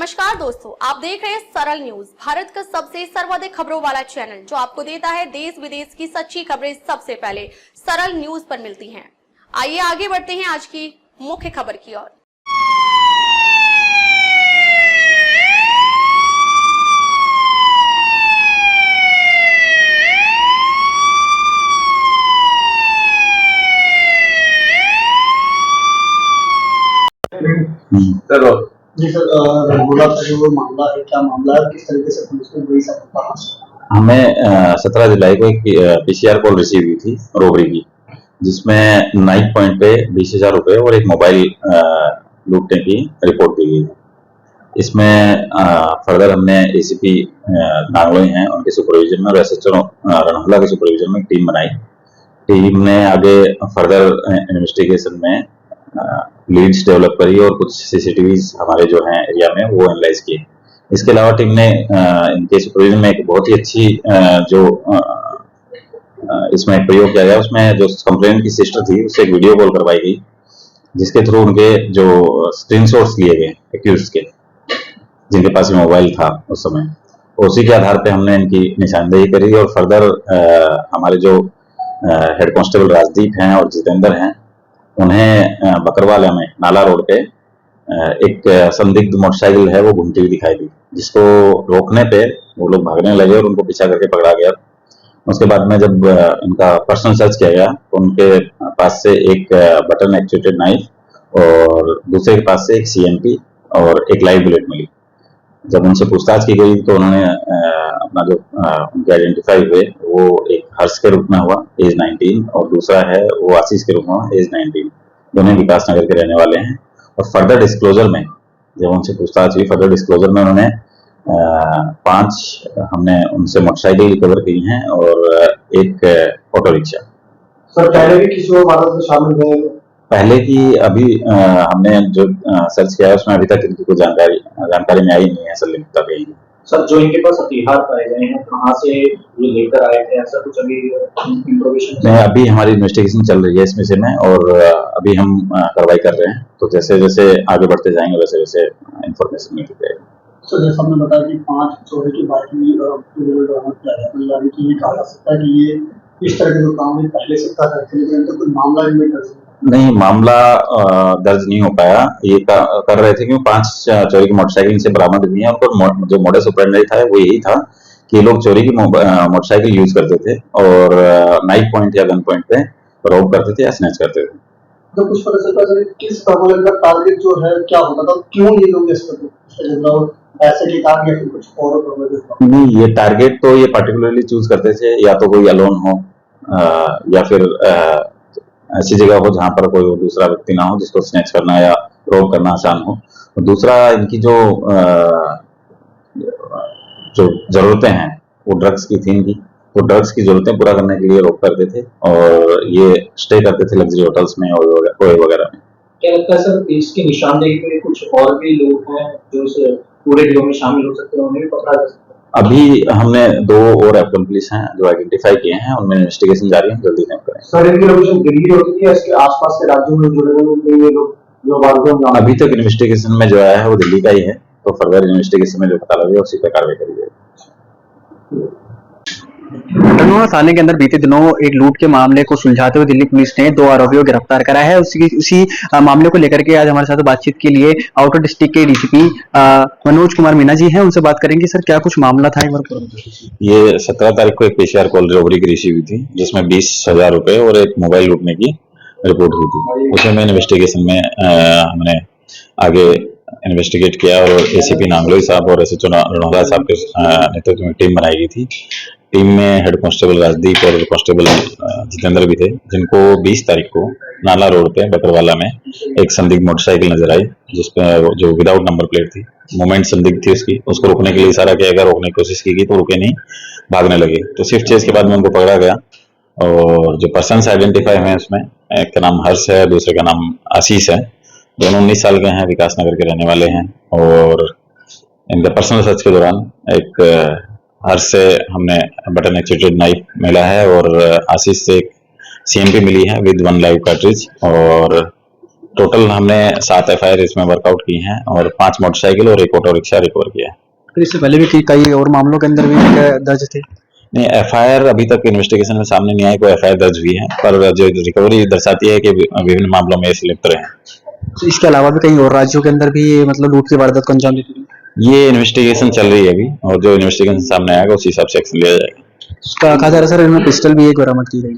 नमस्कार दोस्तों, आप देख रहे हैं सरल न्यूज, भारत का सबसे सर्वाधिक खबरों वाला चैनल जो आपको देता है देश विदेश की सच्ची खबरें सबसे पहले सरल न्यूज पर मिलती हैं। आइए आगे बढ़ते हैं आज की मुख्य खबर की ओर। जी सर, रंगोला का जो मामला है, क्या मामला है, किस तरीके से पुलिस ने वही सब कहा? हमें 17 जुलाई को एक पीसीआर कॉल रिसीव हुई थी रोबरी की, जिसमें नाइट पॉइंट पे 20,000 रुपए और एक मोबाइल लूटने की रिपोर्ट दी गई। इसमें फर्दर हमने एसीपी नांगलोई हैं, उनके सुपरविजन में और एसएचओ रणहला के सुपरविजन में टीम बनाई। टीम ने आगे फर्दर इन्वेस्टिगेशन में लीड्स डेवलप करी और कुछ सीसीटीवीज हमारे जो हैं एरिया में वो एनालाइज किए। इसके अलावा टीम ने इनके सुपरविजन में एक बहुत ही अच्छी इसमें प्रयोग किया गया। उसमें जो कंप्लेंट की सिस्टर थी उससे एक वीडियो कॉल करवाई गई, जिसके थ्रू उनके जो स्क्रीनशॉट्स लिए गए एक्यूज्ड के, जिनके पास मोबाइल था उस समय, उसी के आधार पे हमने इनकी निशानदेही करी और फर्दर हमारे जो हेड कांस्टेबल राजदीप हैं और जितेंद्र हैं, उन्हें बकरवाला में नाला रोड पे एक संदिग्ध मोटरसाइकिल है वो घूमती हुई दिखाई दी, जिसको रोकने पे वो लोग भागने लगे और उनको पीछा करके पकड़ा गया। उसके बाद में जब इनका पर्सनल सर्च किया गया तो उनके पास से एक बटन एक्चुएटेड नाइफ और दूसरे के पास से एक सीएमपी और एक लाइव बुलेट मिली। जब उनसे पूछताछ की गई तो उन्होंने अपना जो उनके आइडेंटिफाई हुए वो एक हर्ष के रूप में हुआ एज 19 और दूसरा है वो आशीष के रूप में हुआ एज 19। दोनों विकास नगर के रहने वाले हैं। और फर्दर डिस्क्लोजर में जब उनसे पूछताछ हुई, फर्दर डिस्क्लोजर में उन्होंने 5 हमने उनसे मोटरसाइकिल रिकवर की हैं और एक ऑटो रिक्शा। सर, पहले भी किसी और वारदात में शामिल हुए? पहले की अभी हमने जो सर्च किया है उसमें अभी तक इनकी कोई जानकारी में आई नहीं है सर, लिखता कहीं। सर, जो इनके पास हथियार पाए गए हैं कहाँ से ये लेकर आए थे, ऐसा कुछ अभी इंफॉर्मेशन नहीं, अभी हमारी इन्वेस्टिगेशन चल रही है इस विषय में और अभी हम कार्रवाई कर रहे हैं, तो जैसे जैसे आगे बढ़ते जाएंगे वैसे वैसे इंफॉर्मेशन मिलती जाएगी। सर, जैसा आपने बताया कि 5 चोरी की बात हुई और बरामद किया है, तो यानी कि ये कहा जा सकता है कि ये इस तरह के जो काम है पहले से करते थे, लेकिन इनका कोई मामला इनमें दर्ज नहीं, मामला दर्ज नहीं हो पाया। ये कर रहे थे क्योंकि 5 चोरी की मोटरसाइकिल से बरामद हुई है। उनको जो मोडस ऑपरेंडी था वो यही था कि ये लोग चोरी की मोटरसाइकिल यूज करते थे और नाइट पॉइंट या गन पॉइंट पे रॉब करते थे या स्नैच करते थे। तो कुछ पता चलता है किस तरह का टारगेट जो है क्या होता था, क्यों ये लोग इस पर ऐसे के काम या फिर कुछ और? नहीं, ये टारगेट तो ये पर्टिकुलरली चूज करते थे, या तो कोई अलोन हो या फिर ऐसी जगह हो जहां पर कोई दूसरा व्यक्ति ना हो जिसको स्नैच करना या रॉब करना आसान हो। और दूसरा, इनकी जो जरूरतें हैं वो ड्रग्स की थी इनकी, तो ड्रग्स की जरूरतें पूरा करने के लिए रॉब करते थे और ये स्टे करते थे लग्जरी होटल्स में और वगैरह में। क्या लगता है सर, इसकी निशानदेही पे कुछ और भी लोग हैं जो इस पूरे गिरोह में शामिल हो सकते हैं, उन्हें भी पकड़ा जा सकता है? अभी हमने 2 और एक्म्प्लिस हैं जो आइडेंटिफाई किए हैं, उनमें इन्वेस्टिगेशन जारी है, जल्दी नेम करेंगे। सर, इनकी लोकेशन दिल्ली होती है, इसके आसपास के राज्यों में जुड़े हुए ये लोग जो वारदात अभी तक इन्वेस्टिगेशन में जो आया है वो दिल्ली का ही है, तो फर्दर इन्वेस्टिगेशन में जो पता लगेगा उसी पर कार्रवाई करी जाएगी। धनोआ थाने के अंदर बीते दिनों एक लूट के मामले को सुलझाते हुए दिल्ली पुलिस ने 2 आरोपियों को गिरफ्तार करा है। उसी मामले को लेकर के आज हमारे साथ बातचीत के लिए आउटर डिस्ट्रिक्ट के डीसीपी मनोज कुमार मीना जी हैं, उनसे बात करेंगे। सर, क्या कुछ मामला था? ये 17 तारीख को एक पीसीआर कॉल रोबरी की रिसीव हुई थी, जिसमें 20,000 रुपए और एक मोबाइल लूटने की रिपोर्ट हुई थी। उसमें इन्वेस्टिगेशन में हमने आगे इन्वेस्टिगेट किया और एसीपी नांगलोई साहब और एसएचओ रणहला साहब के नेतृत्व में टीम बनाई गई थी। टीम में हेड कांस्टेबल राजदीप और कांस्टेबल जितेंद्र भी थे, जिनको 20 तारीख को नाला रोड पे बकरवाला में एक संदिग्ध मोटरसाइकिल नजर आई, जिसपे जो विदाउट नंबर प्लेट थी, मूवमेंट संदिग्ध थी उसको रोकने के लिए इशारा किया गया, रोकने की कोशिश की गई तो रुके नहीं, भागने लगे। तो स्विफ्ट चेज के बाद में उनको पकड़ा गया और जो पर्सन आइडेंटिफाई हुए उसमें एक का नाम हर्ष है, दूसरे का नाम आशीष है। दोनों 19 साल के हैं, विकास नगर के रहने वाले हैं। और इनका पर्सनल सर्च के दौरान एक हर्ष से हमने बटन एक्चुएटेड नाइफ मिला है और आशीष से एक सीएमपी मिली है विद 1 लाइव कार्ट्रिज और टोटल हमने 7 FIR इसमें वर्कआउट की हैं और 5 मोटरसाइकिल और एक ऑटो रिक्शा रिकवर किया है। फिर इससे पहले भी कई और मामलों के अंदर भी दर्ज थे। नहीं, FIR अभी तक इन्वेस्टिगेशन में सामने नहीं आई, कोई FIR दर्ज हुई है, पर जो रिकवरी दर्शाती है कि विभिन्न मामलों में ये लिप्त रहे हैं। तो इसके अलावा भी कई और राज्यों के अंदर भी ये मतलब लूट की वारदात को अंजाम देती थी। ये इन्वेस्टिगेशन चल रही है अभी, और जो इन्वेस्टिगेशन सामने आएगा उस हिसाब से एक्शन लिया जाएगा। उसका कहा जा रहा है सर इनमें पिस्टल भी एक बरामद की गई।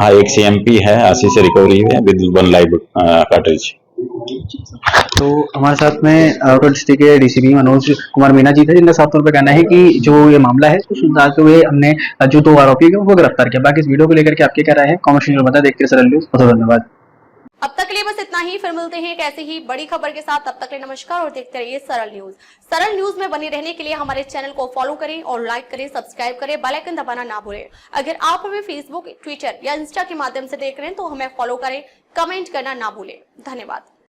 हाँ, एक CMP है, 80 से रिकवरी हुई है विद 1 लाइव कार्ट्रिज। तो हमारे साथ में आउटर डिस्ट्रिक्ट के DCP मनोज कुमार मीना जी थे, जिनका साफ तौर पर कहना है कि जो ये मामला है उसको सुलझाते हुए हमने जो 2 आरोपी हैं उनको गिरफ्तार किया। बाकी इस वीडियो को लेकर के आपके क्या राय है, कमेंट में बता। देखते रहिए सरल न्यूज़। बहुत धन्यवाद। अब तक के लिए बस इतना ही, फिर मिलते हैं एक ऐसी ही बड़ी खबर के साथ। तब तक के लिए नमस्कार और देखते रहिए सरल न्यूज। सरल न्यूज में बने रहने के लिए हमारे चैनल को फॉलो करें और लाइक करें, सब्सक्राइब करें, बेल आइकन दबाना ना भूलें। अगर आप हमें फेसबुक, ट्विटर या इंस्टा के माध्यम से देख रहे हैं तो हमें फॉलो करें, कमेंट करना ना भूलें। धन्यवाद।